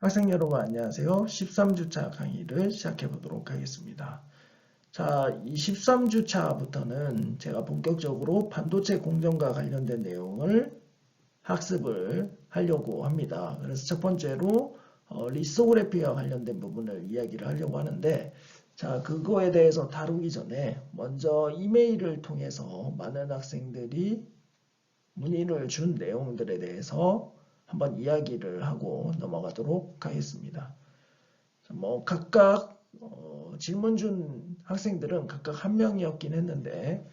학생 여러분 안녕하세요. 13주차 강의를 시작해 보도록 하겠습니다. 자, 이 13주차부터는 제가 본격적으로 반도체 공정과 관련된 내용을 학습을 하려고 합니다. 그래서 첫 번째로 리소그래피와 관련된 부분을 이야기를 하려고 하는데, 자, 그거에 대해서 다루기 전에 먼저 이메일을 통해서 많은 학생들이 문의를 준 내용들에 대해서 한번 이야기를 하고 넘어가도록 하겠습니다. 뭐 각각 질문 준 학생들은 각각 한 명이었긴 했는데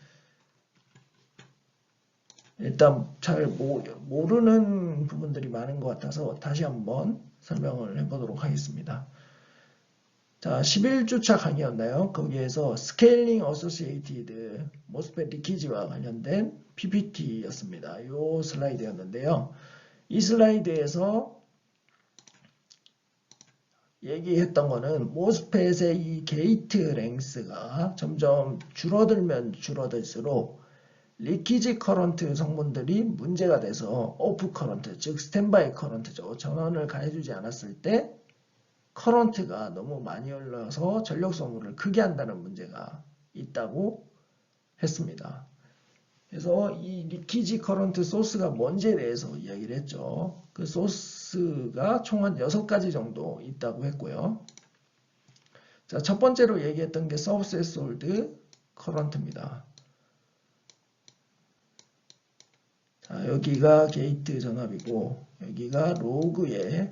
일단 잘 모르는 부분들이 많은 것 같아서 다시 한번 설명을 해보도록 하겠습니다. 자, 11주차 강의였나요? 거기에서 스케일링 어소시에이티드 모스펫 리키지와 관련된 PPT였습니다. 이 슬라이드였는데요. 이 슬라이드에서 얘기했던 거는 모스펫의 이 게이트 랭스가 점점 줄어들면 줄어들수록 리키지 커런트 성분들이 문제가 돼서 오프 커런트, 즉 스탠바이 커런트죠. 전원을 가해주지 않았을 때 커런트가 너무 많이 흘러서 전력 소모를 크게 한다는 문제가 있다고 했습니다. 그래서 이 리키지 커런트 소스가 뭔지에 대해서 이야기를 했죠. 그 소스가 총 한 6가지 정도 있다고 했고요. 자, 첫 번째로 얘기했던 게 서브셋홀드 커런트입니다. 자, 여기가 게이트 전압이고 여기가 로그의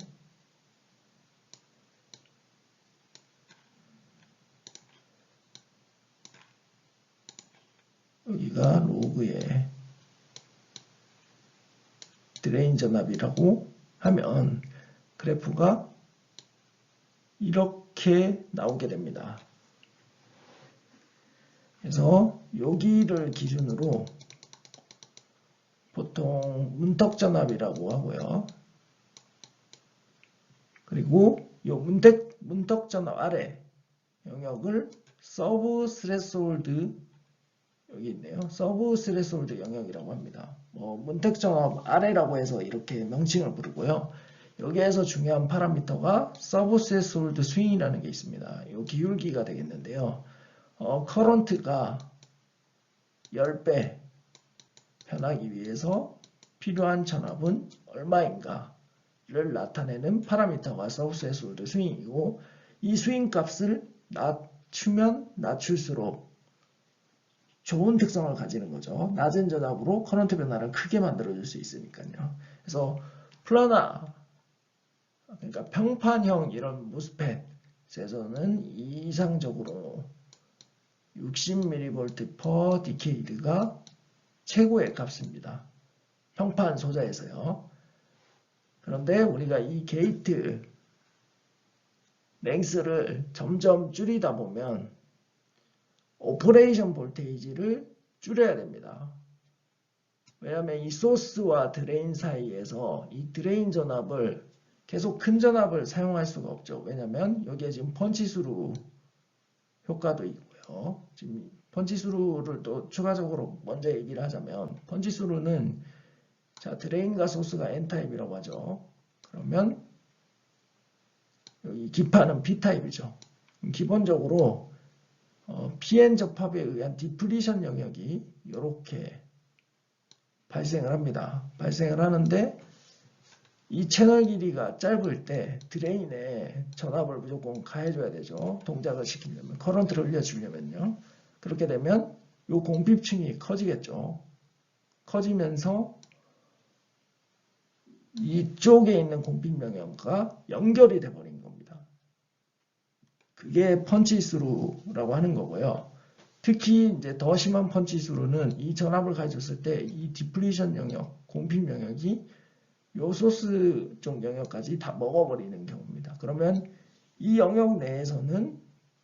드레인 전압이라고 하면 그래프가 이렇게 나오게 됩니다. 그래서 여기를 기준으로 보통 문턱 전압이라고 하고요. 그리고 이 문턱 전압 아래 영역을 서브 스레솔드 여기 있네요. 서브 스레솔드 영역이라고 합니다. 문턱 전압 아래라고 해서 이렇게 명칭을 부르고요. 여기에서 중요한 파라미터가 서브 스레솔드 스윙이라는 게 있습니다. 이 기울기가 되겠는데요. 커런트가 10배 변하기 위해서 필요한 전압은 얼마인가를 나타내는 파라미터가 서브 스레솔드 스윙이고 이 스윙 값을 낮추면 낮출수록 좋은 특성을 가지는 거죠. 낮은 전압으로 커런트 변화를 크게 만들어줄 수 있으니까요. 그래서 플라나, 그러니까 평판형 이런 모스펫에서는 이상적으로 60mV per decade가 최고의 값입니다. 평판 소자에서요. 그런데 우리가 이 게이트 랭스를 점점 줄이다 보면 오퍼레이션 볼테이지를 줄여야 됩니다. 왜냐하면 이 소스와 드레인 사이에서 이 드레인 전압을 계속 큰 전압을 사용할 수가 없죠. 왜냐하면 여기에 지금 펀치스루 효과도 있고요. 지금 펀치스루를 또 추가적으로 먼저 얘기를 하자면 펀치스루는 자 드레인과 소스가 N타입이라고 하죠. 그러면 여기 기파는 B타입이죠. 기본적으로 PN 접합에 의한 디플리션 영역이 이렇게 발생을 합니다. 발생을 하는데 이 채널 길이가 짧을 때 드레인에 전압을 무조건 가해줘야 되죠. 동작을 시키려면, 커런트를 올려주려면요. 그렇게 되면 이 공핍층이 커지겠죠. 커지면서 이쪽에 있는 공핍 영역과 연결이 돼버린 겁니다. 그게 펀치스루라고 하는 거고요. 특히 이제 더 심한 펀치스루는 이 전압을 가해줬을 때 이 디플리션 영역, 공핍 영역이 요 소스 쪽 영역까지 다 먹어버리는 경우입니다. 그러면 이 영역 내에서는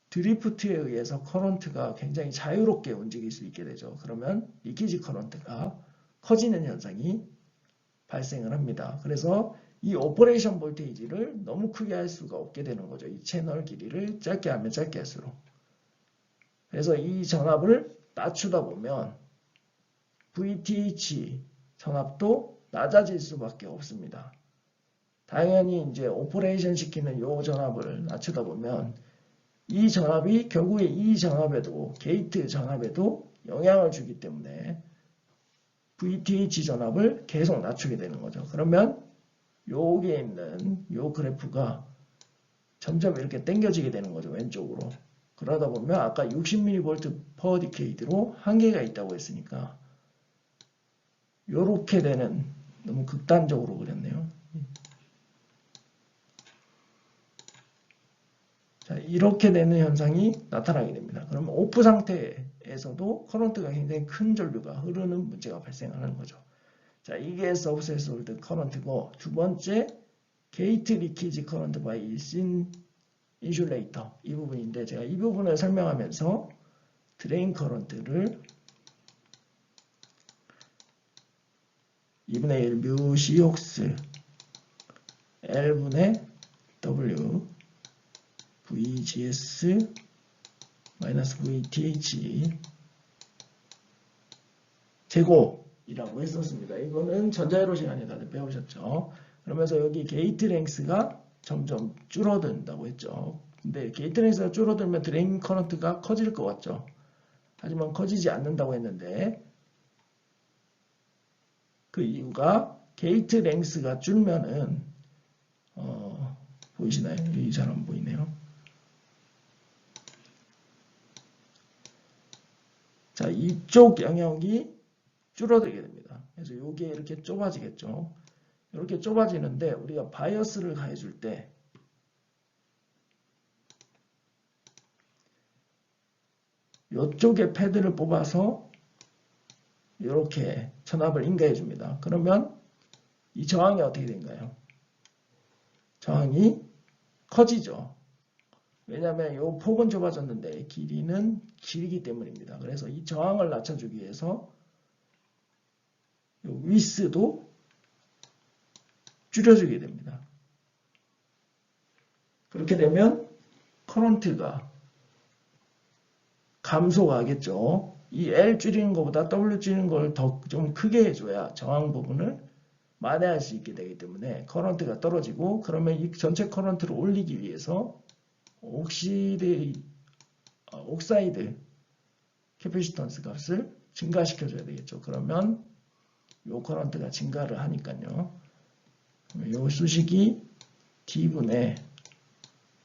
드리프트에 의해서 커런트가 굉장히 자유롭게 움직일 수 있게 되죠. 그러면 리키지 커런트가 커지는 현상이 발생을 합니다. 그래서 이 오퍼레이션 볼테이지를 너무 크게 할 수가 없게 되는 거죠. 이 채널 길이를 짧게 하면 짧게 할수록. 그래서 이 전압을 낮추다 보면 VTH 전압도 낮아질 수밖에 없습니다. 당연히 이제 오퍼레이션 시키는 요 전압을 낮추다 보면 이 전압이 결국에 이 전압에도 게이트 전압에도 영향을 주기 때문에 VTH 전압을 계속 낮추게 되는 거죠. 그러면 여기에 있는 요 그래프가 점점 이렇게 당겨지게 되는 거죠. 왼쪽으로. 그러다 보면 아까 60mV per decade로 한계가 있다고 했으니까 요렇게 되는, 너무 극단적으로 그렸네요. 자, 이렇게 되는 현상이 나타나게 됩니다. 그러면 오프 상태에서도 커런트가 굉장히 큰 전류가 흐르는 문제가 발생하는 거죠. 자, 이게 서브셋 홀드 커런트고, 두 번째 게이트 리키지 커런트 바이 인슐레이터, 이 부분인데, 제가 이 부분을 설명하면서 드레인 커런트를 2분의 1 뮤 C 혹스 L분의 W VGS 마이너스 VTH 제곱이라고 했었습니다. 이거는 전자회로 시간에 다들 배우셨죠. 그러면서 여기 게이트 랭스가 점점 줄어든다고 했죠. 근데 게이트 랭스가 줄어들면 드레인 커런트가 커질 것 같죠. 하지만 커지지 않는다고 했는데, 그 이유가 게이트 랭스가 줄면은 보이시나요? 이 잘 안 보이네요. 자, 이쪽 영역이 줄어들게 됩니다. 그래서 이게 이렇게 좁아지겠죠. 이렇게 좁아지는데 우리가 바이어스를 가해줄 때 이쪽에 패드를 뽑아서 이렇게 전압을 인가해 줍니다. 그러면 이 저항이 어떻게 된가요? 저항이 커지죠. 왜냐하면 이 폭은 좁아졌는데 길이는 길기 때문입니다. 그래서 이 저항을 낮춰주기 위해서 이 위스도 줄여주게 됩니다. 그렇게 되면 커런트가 감소가 하겠죠. 이 L 줄이는 것보다 W 줄이는 걸 더 좀 크게 해줘야 저항 부분을 만회할 수 있게 되기 때문에 커런트가 떨어지고, 그러면 이 전체 커런트를 올리기 위해서 옥사이드 캐패시턴스 값을 증가시켜줘야 되겠죠. 그러면 요 커런트가 증가를 하니까요. 요 수식이 D분의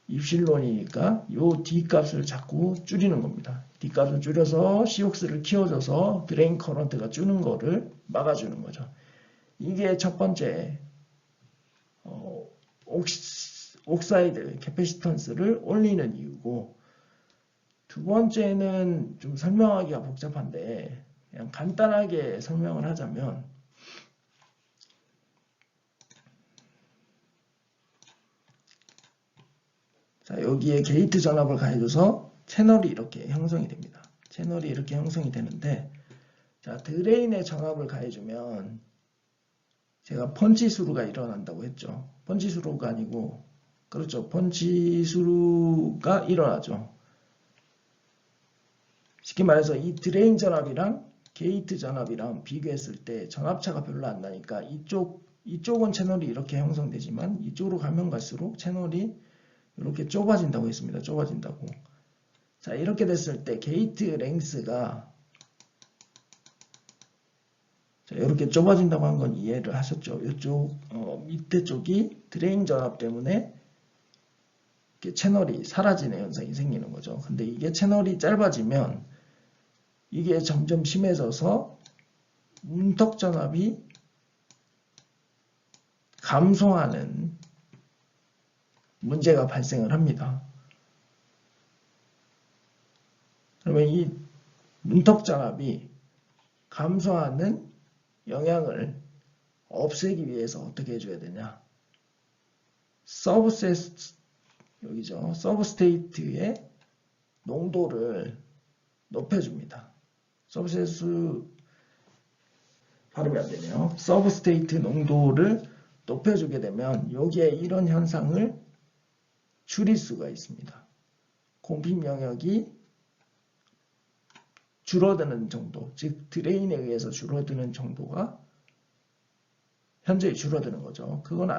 입실론이니까 요 D 값을 자꾸 줄이는 겁니다. D 값을 줄여서 COX를 키워줘서 드레인 커런트가 주는 거를 막아주는 거죠. 이게 첫 번째 옥사이드 캐패시턴스를 올리는 이유고, 두 번째는 좀 설명하기가 복잡한데 그냥 간단하게 설명을 하자면, 자, 여기에 게이트 전압을 가해줘서 채널이 이렇게 형성이 됩니다. 채널이 이렇게 형성이 되는데, 자, 드레인에 전압을 가해주면 제가 펀치수루가 일어난다고 했죠. 펀치수루가 아니고, 그렇죠. 펀치수루가 일어나죠. 쉽게 말해서 이 드레인 전압이랑 게이트 전압이랑 비교했을 때 전압차가 별로 안 나니까 이쪽은 채널이 이렇게 형성되지만 이쪽으로 가면 갈수록 채널이 이렇게 좁아진다고 했습니다. 좁아진다고. 자, 이렇게 됐을 때 게이트 랭스가 자, 이렇게 좁아진다고 한 건 이해를 하셨죠? 이쪽 밑에 쪽이 드레인 전압 때문에 이렇게 채널이 사라지는 현상이 생기는 거죠. 근데 이게 채널이 짧아지면 이게 점점 심해져서 문턱 전압이 감소하는 문제가 발생을 합니다. 그러면 이 문턱 전압이 감소하는 영향을 없애기 위해서 어떻게 해줘야 되냐? 여기죠. 서브스테이트의 농도를 높여줍니다. 서브셋수 발음이 안 되네요. 서브스테이트 농도를 높여주게 되면 여기에 이런 현상을 줄일 수가 있습니다. 공핍 영역이 줄어드는 정도, 즉 드레인에 의해서 줄어드는 정도가 현저히 줄어드는 거죠. 그건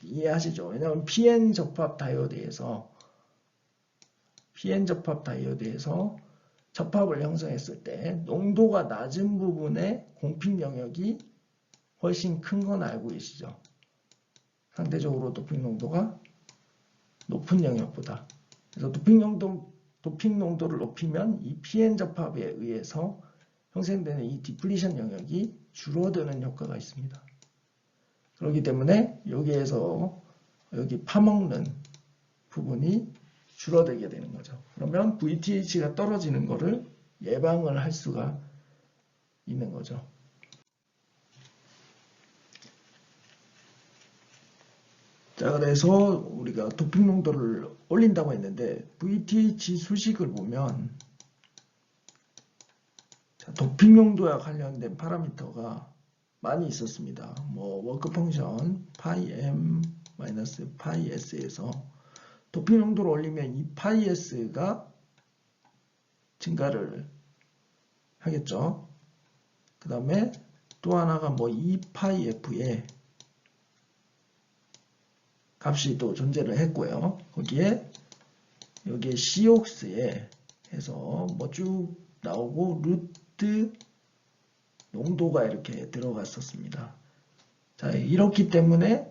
이해하시죠? 왜냐하면 PN 접합 다이오드에서 접합을 형성했을 때 농도가 낮은 부분의 공핑 영역이 훨씬 큰 건 알고 계시죠? 상대적으로 도핑 농도가 높은 영역보다. 그래서 도핑 농도를 높이면 이 PN 접합에 의해서 형성되는 이 디플리션 영역이 줄어드는 효과가 있습니다. 그렇기 때문에 여기에서 여기 파먹는 부분이 줄어들게 되는 거죠. 그러면 VTH가 떨어지는 것을 예방을 할 수가 있는 거죠. 자, 그래서 우리가 도핑 농도를 올린다고 했는데 VTH 수식을 보면 도핑 농도와 관련된 파라미터가 많이 있었습니다. 뭐 워크 펑션 파이-m-파이-s에서 도핑 농도를 올리면 이 파이-s가 증가를 하겠죠. 그 다음에 또 하나가 뭐 2파이-f에 값이 또 존재를 했고요. 여기에 COX에 해서 뭐 쭉 나오고 루트 농도가 이렇게 들어갔었습니다. 자, 이렇기 때문에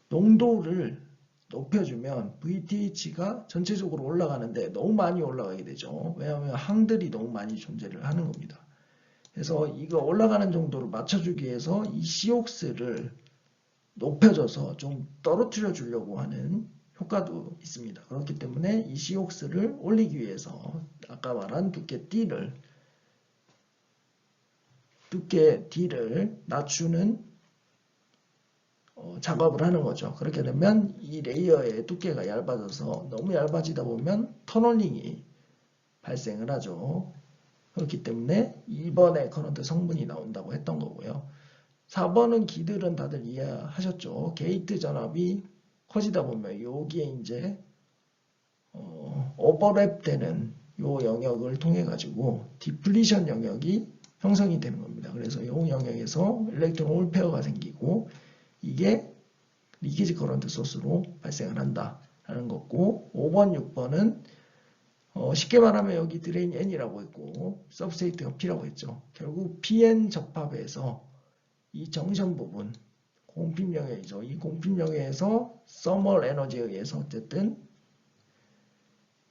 농도를 높여주면 VTH가 전체적으로 올라가는데 너무 많이 올라가게 되죠. 왜냐하면 항들이 너무 많이 존재를 하는 겁니다. 그래서 이거 올라가는 정도를 맞춰주기 위해서 이 COX를 높여줘서 좀 떨어뜨려 주려고 하는 효과도 있습니다. 그렇기 때문에 이 COX를 올리기 위해서 아까 말한 두께 D를 낮추는 작업을 하는 거죠. 그렇게 되면 이 레이어의 두께가 얇아져서 너무 얇아지다 보면 터널링이 발생을 하죠. 그렇기 때문에 2번에 커런트 성분이 나온다고 했던 거고요. 4번은 기들은 다들 이해하셨죠. 게이트 전압이 커지다 보면 여기에 이제 오버랩되는 요 영역을 통해 가지고 디플리션 영역이 형성이 되는 겁니다. 그래서 이 영역에서 일렉트론 홀페어가 생기고 이게 리키지 커런트 소스로 발생을 한다라는 거고 5번, 6번은 쉽게 말하면 여기 드레인 N이라고 했고 서브스트레이트가 P라고 했죠. 결국 PN 접합에서 이 정션 부분 공핍 영역이죠. 이 공핍 영역에서 서멀 에너지에 의해서 어쨌든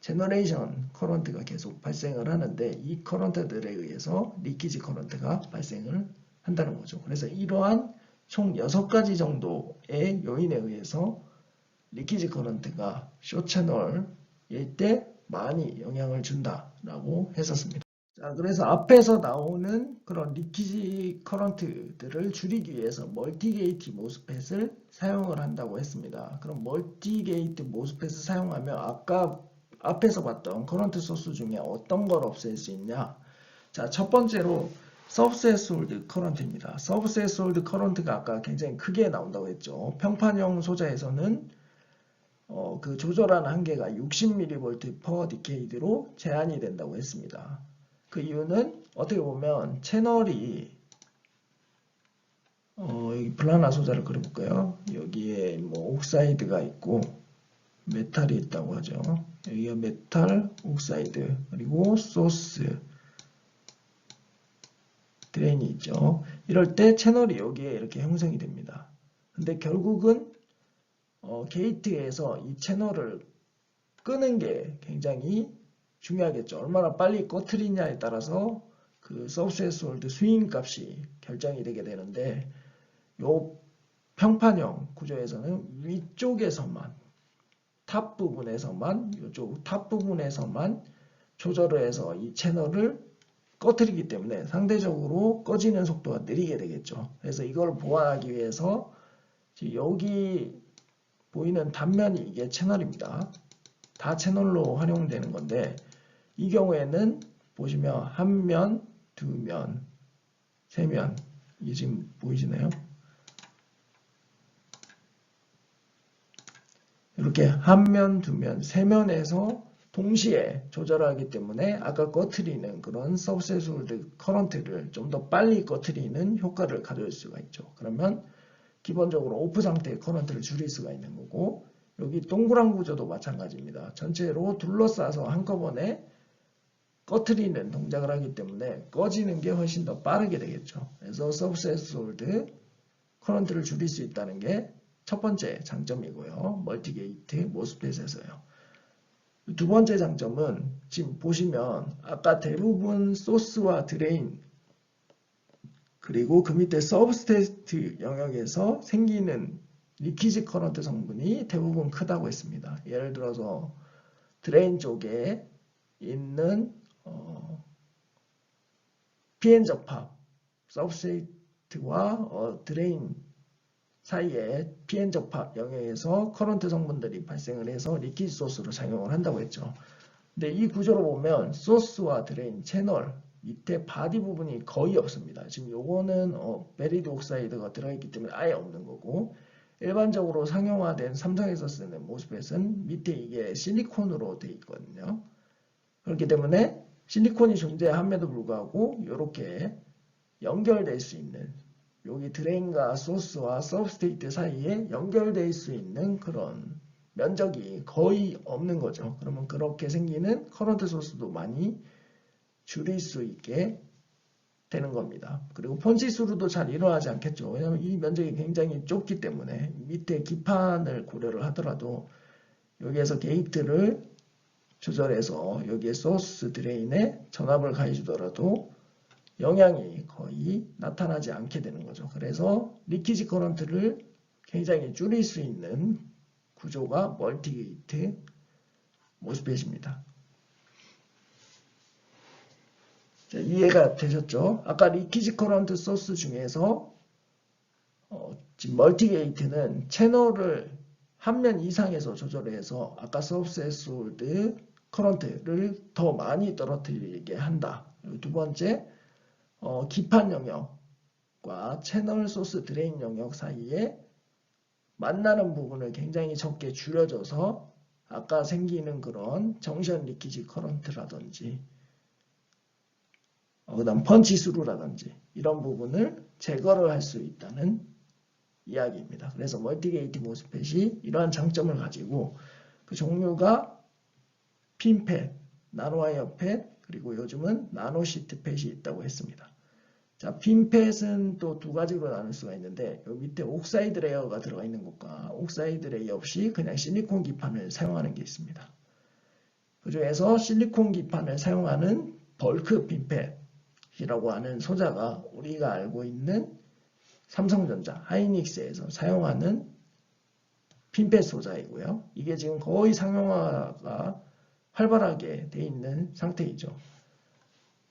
제너레이션 커런트가 계속 발생을 하는데 이 커런트들에 의해서 리키지 커런트가 발생을 한다는 거죠. 그래서 이러한 총 6가지 정도의 요인에 의해서 리키지 커런트가 숏 채널일 때 많이 영향을 준다라고 했었습니다. 자, 그래서 앞에서 나오는 그런 리키지 커런트들을 줄이기 위해서 멀티게이트 모스펫을 사용을 한다고 했습니다. 그럼 멀티게이트 모스펫을 사용하면 아까 앞에서 봤던 커런트 소스 중에 어떤 걸 없앨 수 있냐? 자, 첫 번째로 서브세스홀드 커런트입니다. 서브세스홀드 커런트가 아까 굉장히 크게 나온다고 했죠. 평판형 소자에서는 그 조절하는 한계가 60mV per decade로 제한이 된다고 했습니다. 그 이유는 어떻게 보면 채널이 여기 블라나 소자를 그려볼까요? 여기에 뭐 옥사이드가 있고 메탈이 있다고 하죠. 여기가 메탈, 옥사이드, 그리고 소스, 드레인이 있죠. 이럴 때 채널이 여기에 이렇게 형성이 됩니다. 근데 결국은 게이트에서 이 채널을 끄는 게 굉장히 중요하겠죠. 얼마나 빨리 꺼트리냐에 따라서 그 서브세스홀드 스윙 값이 결정이 되게 되는데 요 평판형 구조에서는 위쪽에서만 탑 부분에서만 이쪽 탑 부분에서만 조절을 해서 이 채널을 꺼트리기 때문에 상대적으로 꺼지는 속도가 느리게 되겠죠. 그래서 이걸 보완하기 위해서 여기 보이는 단면이 이게 채널입니다. 다 채널로 활용되는 건데 이 경우에는 보시면 한 면, 두 면, 세 면 이게 지금 보이시나요? 이렇게 한 면, 두 면, 세 면에서 동시에 조절하기 때문에 아까 꺼트리는 그런 서브세스홀드 커런트를 좀 더 빨리 꺼트리는 효과를 가져올 수가 있죠. 그러면 기본적으로 오프 상태의 커런트를 줄일 수가 있는 거고, 여기 동그란 구조도 마찬가지입니다. 전체로 둘러싸서 한꺼번에 꺼트리는 동작을 하기 때문에 꺼지는 게 훨씬 더 빠르게 되겠죠. 그래서 서브셋홀드 커런트를 줄일 수 있다는 게 첫 번째 장점이고요. 멀티게이트 모스펫에서요. 두 번째 장점은 지금 보시면 아까 대부분 소스와 드레인 그리고 그 밑에 서브스트레이트 영역에서 생기는 리키지 커런트 성분이 대부분 크다고 했습니다. 예를 들어서 드레인 쪽에 있는 PN 접합, 서브스트레이트와 드레인 사이에 PN 접합 영역에서 커런트 성분들이 발생을 해서 리키지 소스로 작용을 한다고 했죠. 근데 이 구조로 보면 소스와 드레인 채널 밑에 바디 부분이 거의 없습니다. 지금 요거는 베리드 옥사이드가 들어있기 때문에 아예 없는 거고, 일반적으로 상용화된 삼성에서 쓰는 모스펫은 밑에 이게 실리콘으로 되어 있거든요. 그렇기 때문에 실리콘이 존재함에도 불구하고 이렇게 연결될 수 있는, 여기 드레인과 소스와 서브스트레이트 사이에 연결될 수 있는 그런 면적이 거의 없는 거죠. 그러면 그렇게 생기는 커런트 소스도 많이 줄일 수 있게 되는 겁니다. 그리고 펀치스루도 잘 일어나지 않겠죠. 왜냐하면 이 면적이 굉장히 좁기 때문에 밑에 기판을 고려를 하더라도 여기에서 게이트를 조절해서 여기에 소스 드레인에 전압을 가해주더라도 영향이 거의 나타나지 않게 되는 거죠. 그래서 리키지 커런트를 굉장히 줄일 수 있는 구조가 멀티게이트 모스펫입니다. 자, 이해가 되셨죠? 아까 리키지 커런트 소스 중에서 지금 멀티게이트는 채널을 한 면 이상에서 조절해서 아까 서브셋홀드 커런트를 더 많이 떨어뜨리게 한다. 두 번째, 기판 영역과 채널 소스 드레인 영역 사이에 만나는 부분을 굉장히 적게 줄여줘서 아까 생기는 그런 정션 리키지 커런트라든지 그다음 펀치스루라든지 이런 부분을 제거를 할 수 있다는 이야기입니다. 그래서 멀티게이트 모스펫이 이러한 장점을 가지고 그 종류가 핀펫, 나노와이어 펫, 그리고 요즘은 나노시트 펫이 있다고 했습니다. 자, 핀펫은 또 두 가지로 나눌 수가 있는데 여기 밑에 옥사이드 레이어가 들어가 있는 것과 옥사이드 레이어 없이 그냥 실리콘 기판을 사용하는 게 있습니다. 그 중에서 실리콘 기판을 사용하는 벌크 핀펫이라고 하는 소자가 우리가 알고 있는 삼성전자, 하이닉스에서 사용하는 핀펫 소자이고요. 이게 지금 거의 상용화가 활발하게 돼 있는 상태이죠.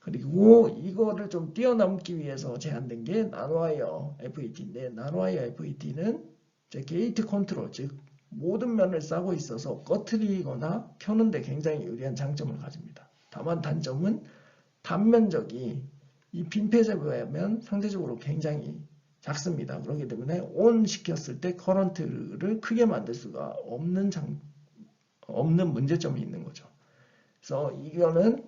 그리고 이거를 좀 뛰어넘기 위해서 제안된 게 나노와이어 FET인데, 나노와이어 FET는 게이트 컨트롤, 즉 모든 면을 싸고 있어서 꺼트리거나 켜는데 굉장히 유리한 장점을 가집니다. 다만 단점은 단면적이 이 핀펫에 비하면 상대적으로 굉장히 작습니다. 그렇기 때문에 온 시켰을 때 커런트를 크게 만들 수가 없는 문제점이 있는 거죠. 그래서 이거는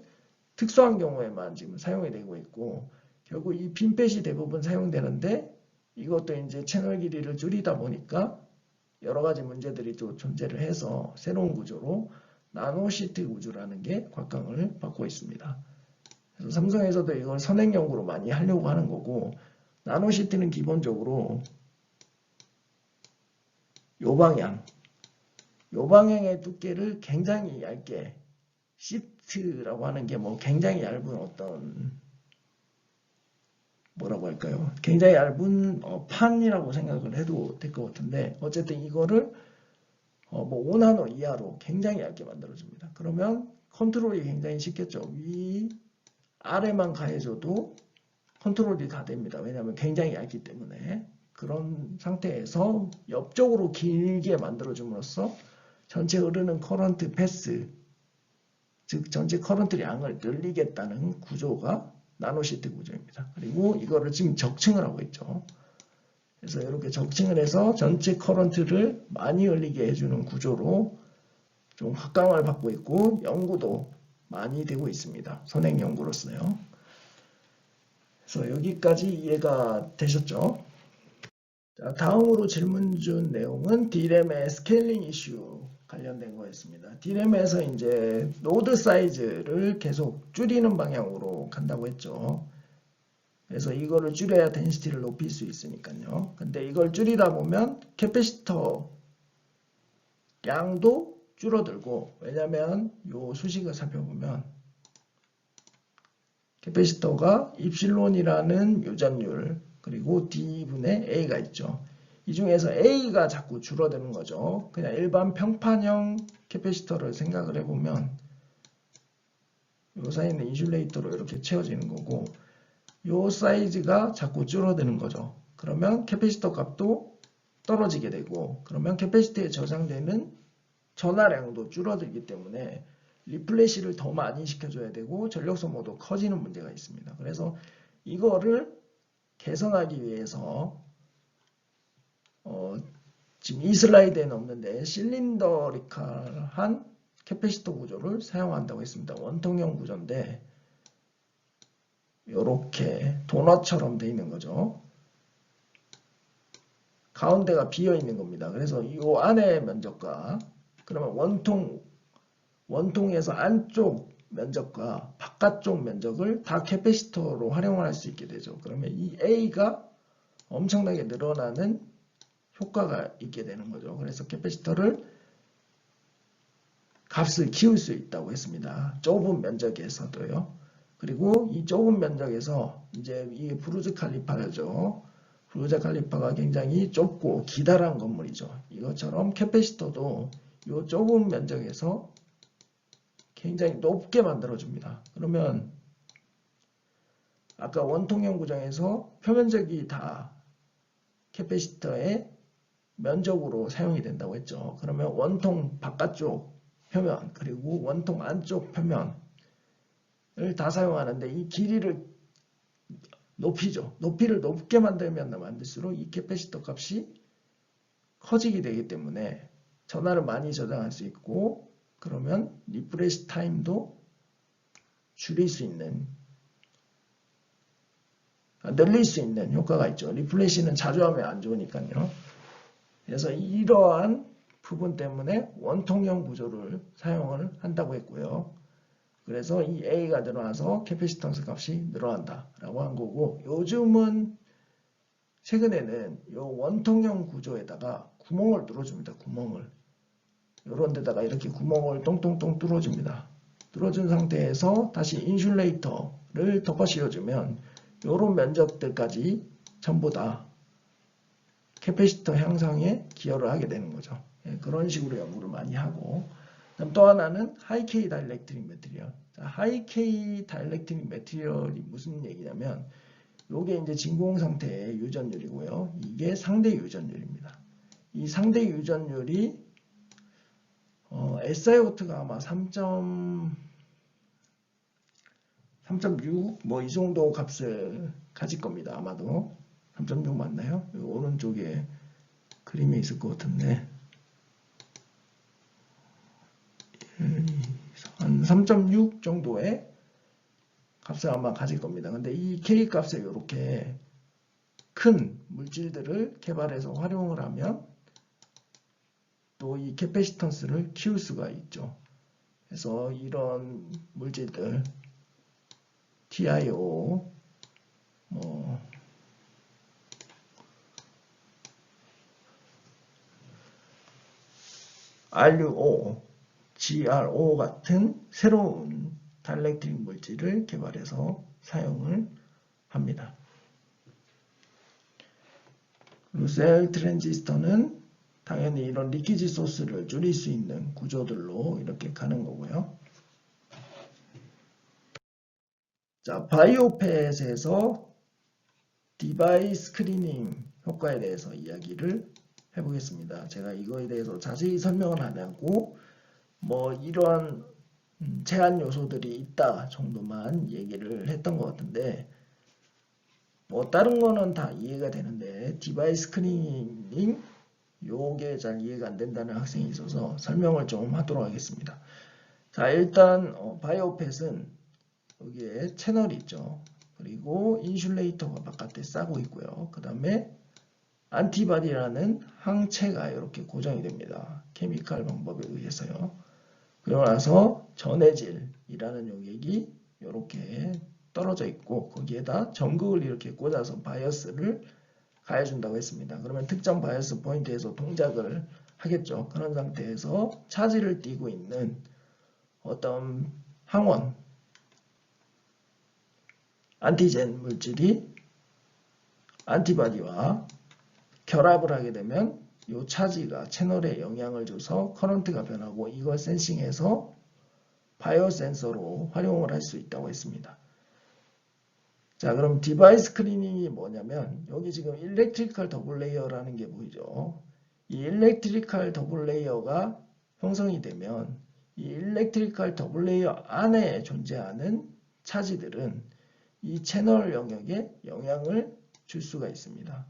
특수한 경우에만 지금 사용이 되고 있고, 결국 이 핀펫이 대부분 사용되는데 이것도 이제 채널 길이를 줄이다 보니까 여러 가지 문제들이 또 존재를 해서 새로운 구조로 나노시트 구조라는 게 곽광을 받고 있습니다. 그래서 삼성에서도 이걸 선행 연구로 많이 하려고 하는 거고, 나노시트는 기본적으로 요 방향의 두께를 굉장히 얇게, 시트라고 하는 게 뭐 굉장히 얇은 어떤 뭐라고 할까요? 굉장히 얇은 판이라고 생각을 해도 될 것 같은데, 어쨌든 이거를 뭐 5나노 이하로 굉장히 얇게 만들어줍니다. 그러면 컨트롤이 굉장히 쉽겠죠. 위 아래만 가해줘도 컨트롤이 다 됩니다. 왜냐하면 굉장히 얇기 때문에. 그런 상태에서 옆쪽으로 길게 만들어줌으로써 전체 흐르는 커런트 패스, 즉 전체 커런트 양을 늘리겠다는 구조가 나노시트 구조입니다. 그리고 이거를 지금 적층을 하고 있죠. 그래서 이렇게 적층을 해서 전체 커런트를 많이 흘리게 해주는 구조로 좀 확강을 받고 있고, 연구도 많이 되고 있습니다. 선행 연구로서요. 그래서 여기까지 이해가 되셨죠? 자, 다음으로 질문 준 내용은 D램의 스케일링 이슈 관련된 거였습니다. D램에서 이제 노드 사이즈를 계속 줄이는 방향으로 간다고 했죠. 그래서 이거를 줄여야 덴시티를 높일 수 있으니까요. 근데 이걸 줄이다 보면 캐패시터 양도 줄어들고, 왜냐면 요 수식을 살펴보면 캐패시터가 입실론이라는 유전율 그리고 D분의 A가 있죠. 이 중에서 A가 자꾸 줄어드는 거죠. 그냥 일반 평판형 캐패시터를 생각을 해보면 요 사이는 인슐레이터로 이렇게 채워지는 거고, 요 사이즈가 자꾸 줄어드는 거죠. 그러면 캐패시터 값도 떨어지게 되고, 그러면 캐패시터에 저장되는 전하량도 줄어들기 때문에 리플래시를 더 많이 시켜줘야 되고 전력 소모도 커지는 문제가 있습니다. 그래서 이거를 개선하기 위해서 지금 이 슬라이드에는 없는데 실린더리칼한 캐패시터 구조를 사용한다고 했습니다. 원통형 구조인데 이렇게 도넛처럼 되어 있는 거죠. 가운데가 비어 있는 겁니다. 그래서 이 안의 면적과 그러면 원통에서 안쪽 면적과 바깥쪽 면적을 다 캐패시터로 활용을 할 수 있게 되죠. 그러면 이 A가 엄청나게 늘어나는 효과가 있게 되는 거죠. 그래서 캐패시터를 값을 키울 수 있다고 했습니다. 좁은 면적에서도요. 그리고 이 좁은 면적에서 이제 이 부르즈 칼리파죠. 부르즈 칼리파가 굉장히 좁고 기다란 건물이죠. 이것처럼 캐패시터도 이 좁은 면적에서 굉장히 높게 만들어줍니다. 그러면 아까 원통형 구조에서 표면적이 다 캐패시터의 면적으로 사용이 된다고 했죠. 그러면 원통 바깥쪽 표면 그리고 원통 안쪽 표면을 다 사용하는데 이 길이를 높이죠. 높이를 높게 만들면 만들수록 이 캐패시터 값이 커지게 되기 때문에 전하를 많이 저장할 수 있고, 그러면 리프레시 타임도 줄일 수 있는, 늘릴 수 있는 효과가 있죠. 리프레시는 자주 하면 안 좋으니까요. 그래서 이러한 부분 때문에 원통형 구조를 사용을 한다고 했고요. 그래서 이 A가 늘어나서 캐패시턴스 값이 늘어난다라고 한 거고, 요즘은 최근에는 이 원통형 구조에다가 구멍을 뚫어줍니다. 구멍을. 이런 데다가 이렇게 구멍을 똥똥똥 뚫어줍니다. 뚫어준 상태에서 다시 인슐레이터를 덮어 씌워주면 이런 면적들까지 전부 다 캐패시터 향상에 기여를 하게 되는 거죠. 그런 식으로 연구를 많이 하고, 또 하나는 하이K 다이렉트릭 매트리얼. 하이K 다이렉트릭 매트리얼이 무슨 얘기냐면 이게 이제 진공 상태의 유전율이고요. 이게 상대 유전율입니다. 이 상대 유전율이 SiO2가 아마 3.6 뭐 이 정도 값을 가질 겁니다. 아마도 3.6 맞나요? 오른쪽에 그림이 있을 것 같은데 한 3.6 정도의 값을 아마 가질 겁니다. 근데 이 K 값을 이렇게 큰 물질들을 개발해서 활용을 하면 또 이 캐패시턴스를 키울 수가 있죠. 그래서 이런 물질들 TiO, RUO, GRO 같은 새로운 다이렉트릭 물질을 개발해서 사용을 합니다. 루셀 트랜지스터는 당연히 이런 리키지 소스를 줄일 수 있는 구조들로 이렇게 가는 거고요. 자, 바이오팻에서 디바이스 스크리닝 효과에 대해서 이야기를 해보겠습니다. 제가 이거에 대해서 자세히 설명을 안 하고 뭐 이러한 제한 요소들이 있다 정도만 얘기를 했던 것 같은데, 뭐 다른 거는 다 이해가 되는데 디바이스 스크리닝 요게 잘 이해가 안 된다는 학생이 있어서 설명을 좀 하도록 하겠습니다. 자, 일단 바이오팻은 여기에 채널이 있죠. 그리고 인슐레이터가 바깥에 싸고 있고요. 그 다음에 안티바디라는 항체가 이렇게 고정이 됩니다. 케미칼 방법에 의해서요. 그러고 나서 전해질이라는 용액이 이렇게 떨어져 있고 거기에다 전극을 이렇게 꽂아서 바이어스를 가해준다고 했습니다. 그러면 특정 바이어스 포인트에서 동작을 하겠죠. 그런 상태에서 차지를 띠고 있는 어떤 항원, 안티젠 물질이 안티바디와 결합을 하게 되면 이 차지가 채널에 영향을 줘서 커런트가 변하고 이걸 센싱해서 바이오 센서로 활용을 할 수 있다고 했습니다. 자, 그럼 디바이스 클리닝이 뭐냐면 여기 지금 일렉트리컬 더블 레이어라는 게 보이죠. 이 일렉트리컬 더블 레이어가 형성이 되면 이 일렉트리컬 더블 레이어 안에 존재하는 차지들은 이 채널 영역에 영향을 줄 수가 있습니다.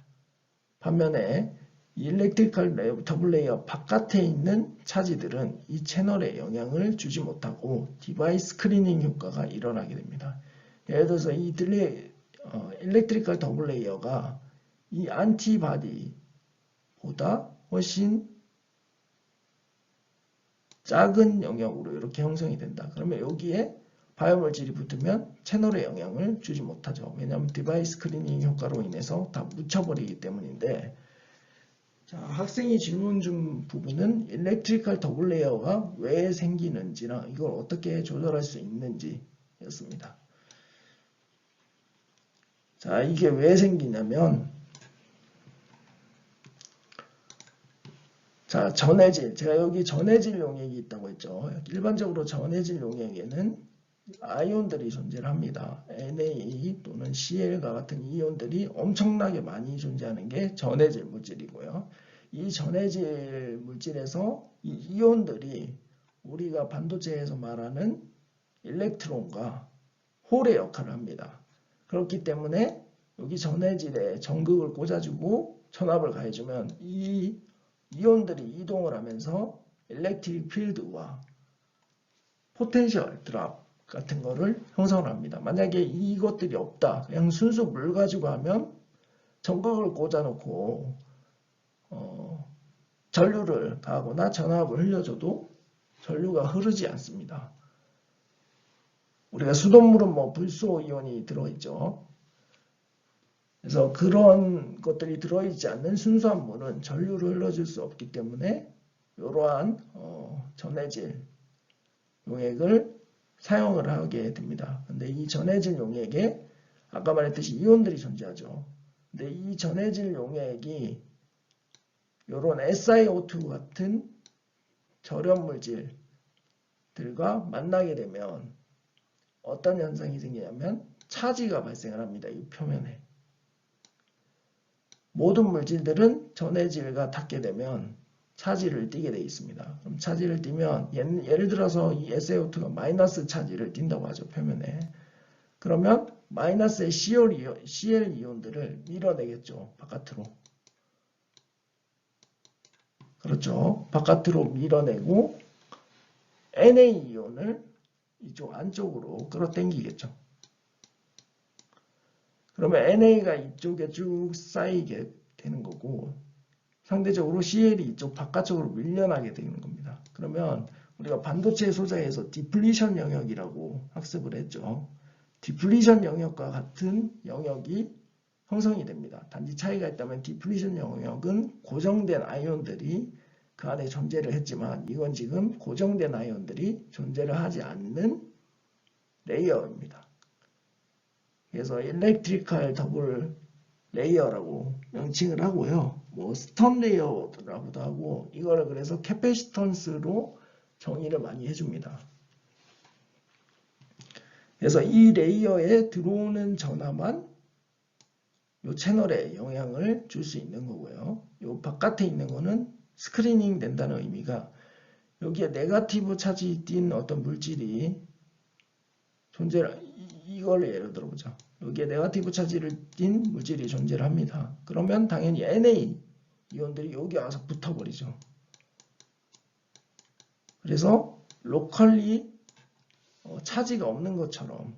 반면에 이 일렉트리컬 더블 레이어 바깥에 있는 차지들은 이 채널에 영향을 주지 못하고 디바이스 클리닝 효과가 일어나게 됩니다. 예를 들어서 이 일렉트리컬 더블 레이어가 이 안티바디보다 훨씬 작은 영역으로 이렇게 형성이 된다. 그러면 여기에 바이오물질이 붙으면 채널에 영향을 주지 못하죠. 왜냐하면 디바이스 클리닝 효과로 인해서 다 묻혀버리기 때문인데, 자, 학생이 질문 중 부분은 일렉트리컬 더블 레이어가 왜 생기는지나 이걸 어떻게 조절할 수 있는지 였습니다. 자, 이게 왜 생기냐면, 자, 전해질. 제가 여기 전해질 용액이 있다고 했죠. 일반적으로 전해질 용액에는 아이온들이 존재를 합니다. Na 또는 Cl과 같은 이온들이 엄청나게 많이 존재하는 게 전해질 물질이고요. 이 전해질 물질에서 이 이온들이 우리가 반도체에서 말하는 일렉트론과 홀의 역할을 합니다. 그렇기 때문에 여기 전해질에 전극을 꽂아주고 전압을 가해주면 이 이온들이 이동을 하면서 일렉트릭 필드와 포텐셜 드랍 같은 거를 형성을 합니다. 만약에 이것들이 없다. 그냥 순수 물 가지고 하면 전극을 꽂아놓고 전류를 가하거나 전압을 흘려줘도 전류가 흐르지 않습니다. 우리가 수돗물은 뭐 불소 이온이 들어있죠. 그래서 그런 것들이 들어있지 않는 순수한 물은 전류를 흘러줄 수 없기 때문에 이러한 전해질 용액을 사용을 하게 됩니다. 근데 이 전해질 용액에 아까 말했듯이 이온들이 존재하죠. 근데 이 전해질 용액이 이런 SiO2 같은 절연 물질들과 만나게 되면 어떤 현상이 생기냐면 차지가 발생을 합니다. 이 표면에. 모든 물질들은 전해질과 닿게 되면 차지를 띠게 되어 있습니다. 그럼 차지를 띠면 예를 들어서 이 SiO2가 마이너스 차지를 띈다고 하죠. 표면에. 그러면 마이너스의 Cl 이온들을 밀어내겠죠. 바깥으로. 그렇죠. 바깥으로 밀어내고 Na 이온을 이쪽 안쪽으로 끌어당기겠죠. 그러면 NA가 이쪽에 쭉 쌓이게 되는 거고 상대적으로 CL이 이쪽 바깥쪽으로 밀려나게 되는 겁니다. 그러면 우리가 반도체 소자에서 디플리션 영역이라고 학습을 했죠. 디플리션 영역과 같은 영역이 형성이 됩니다. 단지 차이가 있다면 디플리션 영역은 고정된 아이온들이 그 안에 존재를 했지만 이건 지금 고정된 아이온들이 존재를 하지 않는 레이어입니다. 그래서 일렉트리컬 더블 레이어라고 명칭을 하고요. 뭐 스턴 레이어라고도 하고 이거를 그래서 캐패시턴스로 정의를 많이 해줍니다. 그래서 이 레이어에 들어오는 전하만 이 채널에 영향을 줄 수 있는 거고요. 이 바깥에 있는 거는 스크리닝 된다는 의미가 여기에 네거티브 차지 띈 어떤 물질이 존재를 이걸 예를 들어보자. 여기에 네거티브 차지를 띈 물질이 존재를 합니다. 그러면 당연히 Na 이온들이 여기 와서 붙어버리죠. 그래서 로컬리 차지가 없는 것처럼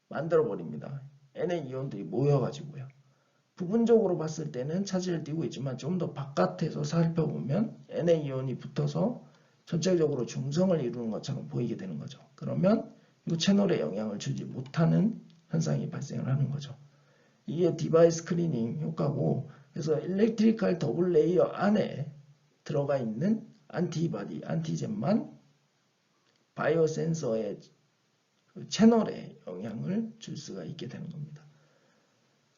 만들어버립니다. Na 이온들이 모여가지고요. 부분적으로 봤을 때는 차지를 띠고 있지만 좀 더 바깥에서 살펴보면 N의 이온이 붙어서 전체적으로 중성을 이루는 것처럼 보이게 되는 거죠. 그러면 이 채널에 영향을 주지 못하는 현상이 발생을 하는 거죠. 이게 디바이스 스크리닝 효과고, 그래서 일렉트리컬 더블 레이어 안에 들어가 있는 안티바디, 안티젠만 바이오 센서의 채널에 영향을 줄 수가 있게 되는 겁니다.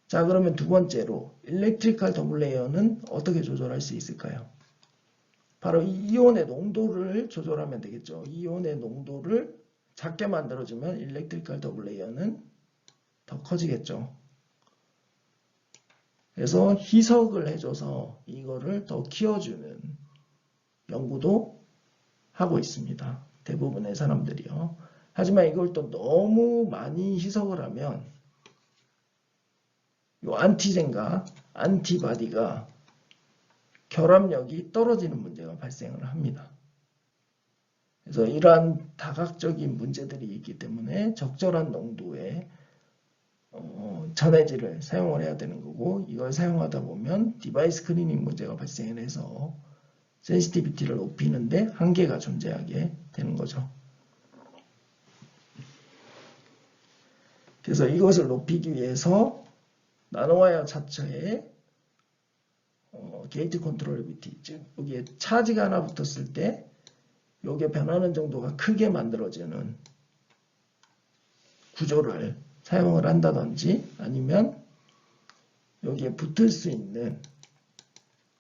자, 그러면 두 번째로 일렉트리컬 더블 레이어는 어떻게 조절할 수 있을까요? 바로 이 이온의 농도를 조절하면 되겠죠. 이온의 농도를 작게 만들어주면 일렉트리컬 더블 레이어는 더 커지겠죠. 그래서 희석을 해줘서 이거를 더 키워주는 연구도 하고 있습니다. 대부분의 사람들이요. 하지만 이걸 또 너무 많이 희석을 하면 이 안티젠과 안티바디가 결합력이 떨어지는 문제가 발생을 합니다. 그래서 이러한 다각적인 문제들이 있기 때문에 적절한 농도의 전해질을 사용을 해야 되는 거고, 이걸 사용하다 보면 디바이스 클리닝 문제가 발생을 해서 센시티비티를 높이는데 한계가 존재하게 되는 거죠. 그래서 이것을 높이기 위해서 나노와이어 자체에 게이트 컨트롤비티, 즉 여기에 차지가 하나 붙었을 때 여기에 변하는 정도가 크게 만들어지는 구조를 사용을 한다든지, 아니면 여기에 붙을 수 있는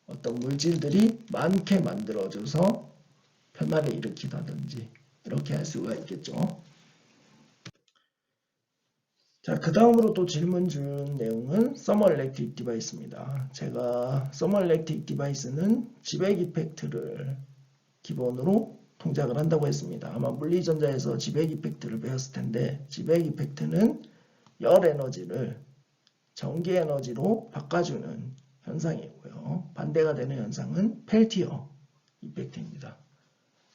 어떤 물질들이 많게 만들어져서 변화를 일으키다든지 이렇게 할 수가 있겠죠. 자, 그 다음으로 또 질문 준 내용은 서머 일렉트릭 디바이스입니다. 제가 서머 일렉트릭 디바이스는 지백 이펙트를 기본으로 동작을 한다고 했습니다. 아마 물리전자에서 지백 이펙트를 배웠을 텐데, 지백 이펙트는 열 에너지를 전기 에너지로 바꿔주는 현상이고요. 반대가 되는 현상은 펠티어 이펙트입니다.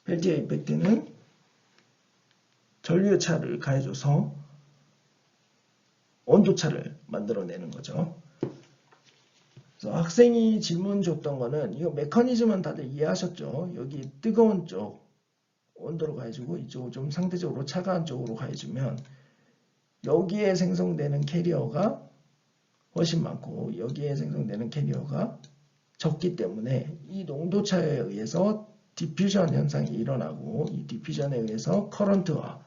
펠티어 이펙트는 전류차를 가해줘서 온도차를 만들어내는 거죠. 그래서 학생이 질문 줬던 거는, 이거 메커니즘은 다들 이해하셨죠? 여기 뜨거운 쪽 온도로 가해주고 이쪽을 좀 상대적으로 차가운 쪽으로 가해주면 여기에 생성되는 캐리어가 훨씬 많고 여기에 생성되는 캐리어가 적기 때문에 이 농도차에 의해서 디퓨전 현상이 일어나고, 이 디퓨전에 의해서 커런트와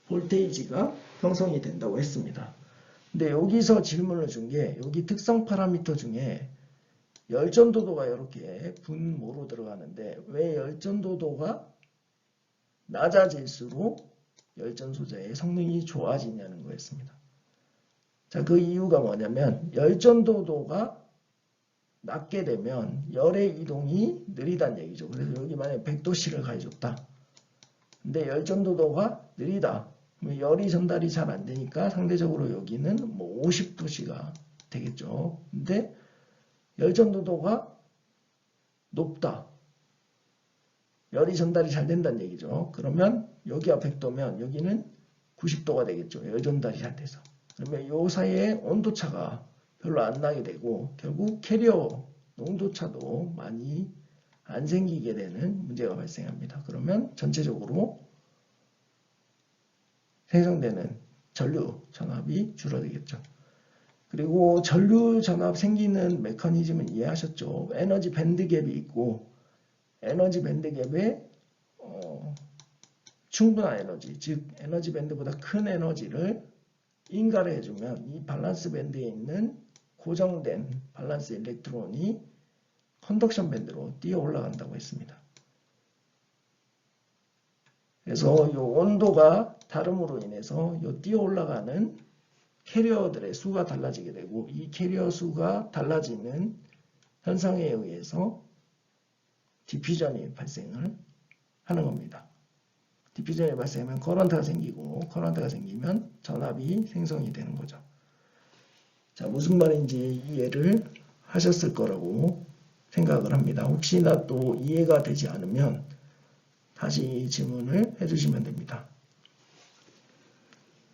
볼테이지가 형성이 된다고 했습니다. 근데 여기서 질문을 준 게, 여기 특성 파라미터 중에 열전도도가 이렇게 분모로 들어가는데 왜 열전도도가 낮아질수록 열전 소재의 성능이 좋아지냐는 거였습니다. 자, 그 이유가 뭐냐면 열전도도가 낮게 되면 열의 이동이 느리다는 얘기죠. 그래서 여기 만약에 100도씨를 가해줬다. 근데 열전도도가 느리다. 열이 전달이 잘 안 되니까 상대적으로 여기는 뭐 50도씨가 되겠죠. 근데 열전도도가 높다. 열이 전달이 잘 된다는 얘기죠. 그러면 여기가 100도면 여기는 90도가 되겠죠. 열 전달이 잘 돼서. 그러면 이 사이에 온도차가 별로 안 나게 되고 결국 캐리어 농도차도 많이 안 생기게 되는 문제가 발생합니다. 그러면 전체적으로 생성되는 전류 전압이 줄어들겠죠. 그리고 전류 전압 생기는 메커니즘은 이해하셨죠? 에너지 밴드 갭이 있고, 에너지 밴드 갭에 충분한 에너지, 즉 에너지 밴드보다 큰 에너지를 인가를 해주면 이 밸런스 밴드에 있는 고정된 밸런스 일렉트론이 컨덕션 밴드로 뛰어 올라간다고 했습니다. 그래서 이 온도가 다름으로 인해서 이 뛰어 올라가는 캐리어들의 수가 달라지게 되고, 이 캐리어 수가 달라지는 현상에 의해서 디퓨전이 발생을 하는 겁니다. 디퓨전이 발생하면 커런트가 생기고, 커런트가 생기면 전압이 생성이 되는 거죠. 자, 무슨 말인지 이해를 하셨을 거라고 생각을 합니다. 혹시나 또 이해가 되지 않으면 다시 질문을 해주시면 됩니다.